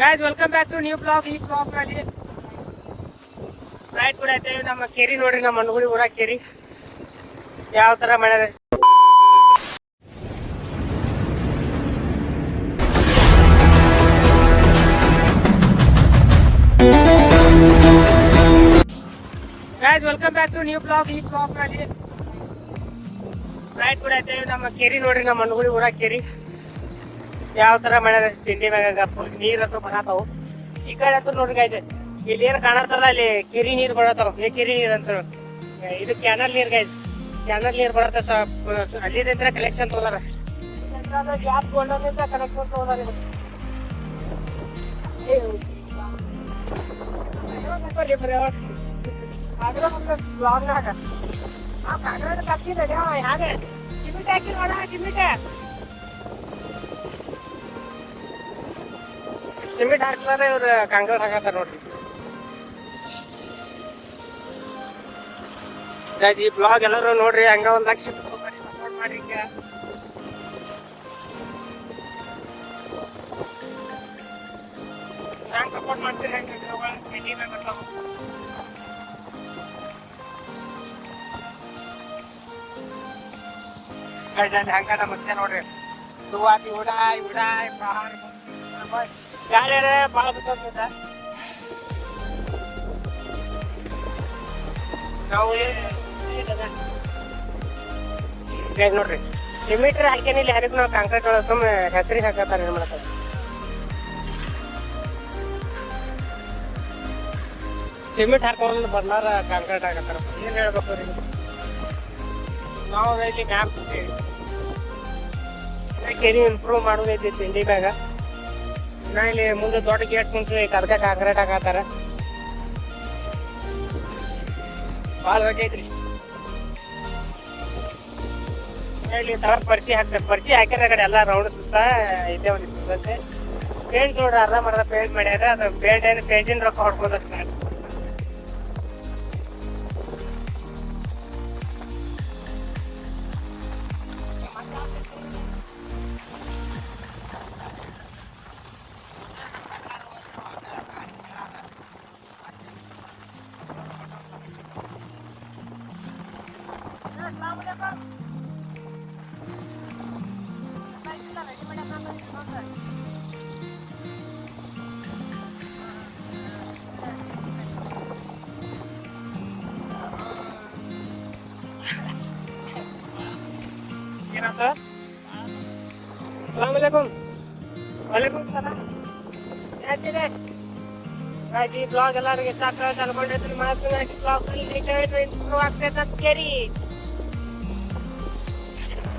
Guys, welcome back to new vlog. ಈ vlog ನಲ್ಲಿ right ಕೂಡ ಐತೆ ನಮ್ಮ ಕೆರಿ ನೋಡ್ರಿ, ನಮ್ಮ ಮನಗುಳಿ ಊರಾಗ ಕೆರಿ ಯಾವ ತರ ಮಾಡ್ಯಾರ. Guys, welcome back to new vlog. ಈ vlog ನಲ್ಲಿ ರೈಟ್ ಕೂಡ ಐತೆ ನಮ್ಮ ಕೆರಿ ನೋಡ್ರಿ, ನಮ್ಮ ಮನಗುಳಿ ಊರಾಗ ಕೆರಿ ಯಾವ ತರ ಮಾಡ್ಯಾರ. ತಿಂಡಿ ಮ್ಯಾಗ ನೀರತ್ತು ಬರತಾವು. ಈ ಕಡೆ ಅಂತೂ ನೋಡ್ರಿ ಗಾಯ್ದೆ, ಇಲ್ಲಿ ಏನ್ ಕಾಣತ್ತಲ್ಲ ಅಲ್ಲಿ ಕೆರಿ ನೀರ್ ಬರತಾವ. ಕೆರಿ ನೀರ್ ಅಂತ ಇದು ಕ್ಯಾನಲ್ ನೀರ್ ಗಾಯ್ದೆ, ಕ್ಯಾನಲ್ ನೀರ್ ಬರತ್ತ. ಅಲ್ಲಿಂದ ಕಲೆಕ್ಷನ್ ತಗೋದಾರ, ಗ್ಯಾಪ್ ಗೊಂಡಿಂದ ಕನೆಕ್ಷನ್ ತಗೋದಾರ. ಹಾಗೆ ಸಿಮೆಂಟ್ ಹಾಕಿ ನೋಡ, ಸಿಮೆಂಟ್ ಹಾಕ್ಲಾರ ಇವ್ರ ಕಾಂಕ್ರೀಟ್ ಹಾಕತ್ತಾರ ನೋಡ್ರಿ. ಈ ಬ್ಲಾಗ್ ಎಲ್ಲರೂ ನೋಡ್ರಿ, ಹಂಗ ಒಂದ್ ಲಕ್ಷ ಸಪೋರ್ಟ್ ಮಾಡ್ರಿ. ಹೆಂಗ್ ಸಪೋರ್ಟ್ ಮಾಡ್ತೀರಿ ಹೆಂಗ ಹಂಗ ಮತ್ತೆ ನೋಡ್ರಿ. ದುವಾತಿ ಉಡಾಯ್ ಉಡಾಯ್ ಯಾರ್ಯಾರ ಬಾಳ ಬಿಟ್ಟ ನಾವು ನೋಡ್ರಿ. ಸಿಮೆಂಟ್ ಹಾಕೇನಿಲ್ಲ ಯಾರಿಗೂ, ನಾವು ಕಾಂಕ್ರೀಟ್ ಸುಮ್ಮನೆ ಹೆಸರಿಗೆ ಹಾಕತ್ತಾರ. ಏನ್ ಮಾಡ್ತಾರ ಸಿಮೆಂಟ್ ಹಾಕೊಂಡು ಬರ್ಲಾರ ಕಾಂಕ್ರೀಟ್ ಹಾಕತ್ತಾರ. ಏನ್ ಹೇಳ್ಬೇಕು ರೀ, ನಾವು ಇಲ್ಲಿ ಮ್ಯಾಪ್ ಕೆರಿ ಇಂಪ್ರೂವ್ ಮಾಡೋದೈತಿ ತಿಂಡಿ ಬ್ಯಾಗ. ನಾ ಇಲ್ಲಿ ಮುಂದೆ ದೊಡ್ಡ ಗೇಟ್ ಮುಂಚೆ ಕರ್ಕ ಕಾಂಕ್ರೀಟ್ ಹಾಕತ್ತಾರ. ಭಾಳ ಬೇಕೈತ್ರಿ. ಇಲ್ಲಿ ತರ ಪರಿಸಿ ಹಾಕ್ತಾರೆ, ಪರಿಸಿ ಹಾಕಿರ ಕಡೆ ಎಲ್ಲ ರೌಂಡ್ ಸುತ್ತ ಇದೇ ಒಂದು ಪೇಂಟ್ ನೋಡ್ರಿ, ಅರ್ಧ ಮರ್ಧ ಪೇಂಟ್ ಮಾಡ್ಯಾರ. ಅದು ಪೇಂಟ್ ಏನು ಪೇಂಟಿನ ರೊಕ್ಕ ಹೊಡ್ಕೋದ. अस्सलामुअलैकुम. वालेकुम सलाम. ಯಾಕಿದೆ ಈ ಬ್ಲಾಗ್ ಎಲ್ಲರಿಗೆ ಸಾಕು ಅನ್ಕೊಂಡಿರ್ತೀನಿ. ಮಾಡ್ತೀನಿ ಬ್ಲಾಗ್ ಇಂಪ್ರೂವ್ ಆಗ್ತೈತೆ ಅಂತ ಕೇಳಿ.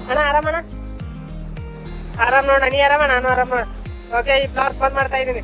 ಅಣ್ಣ ಆರಾಮಣ್ಣ? ಆರಾಮ್ ನೋಡ, ನೀ ಆರಾಮ? ನಾನು ಆರಾಮ್ ನೋಡ. ಓಕೆ, ಈ ಬ್ಲಾಗ್ ಬಂದ್ ಮಾಡ್ತಾ ಇದೀನಿ.